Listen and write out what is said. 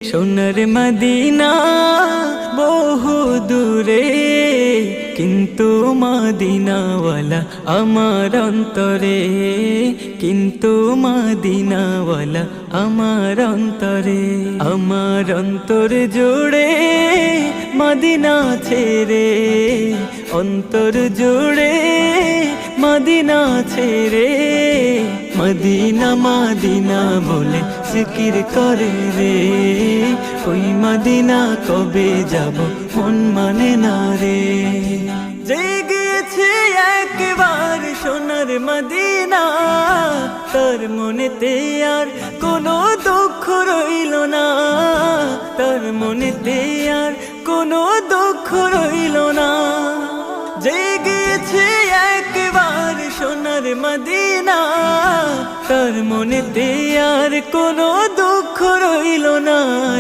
সোনার মদিনা বহু দূরে, কিন্তু মদিনাওয়ালা আমার অন্তরে, কিন্তু মদিনাওয়ালা আমার অন্তরে। আমার অন্তর জুড়ে মদিনা ছেড়ে, অন্তর জুড়ে মদিনা ছেড়ে, মদিনা মদিনা বলে জিকির করে রে। ওই মদিনা কবে যাব মন মানে না রে। জেগেছে একবার সোনার মদিনা, তার মনেতে আর কোনো দুঃখ রইল না, তার মনেতে আর কোনো দুঃখ রইল না। জেগেছে একবার সোনার মদিনা, তার মনেতে আর কোনো দুঃখ রইল না।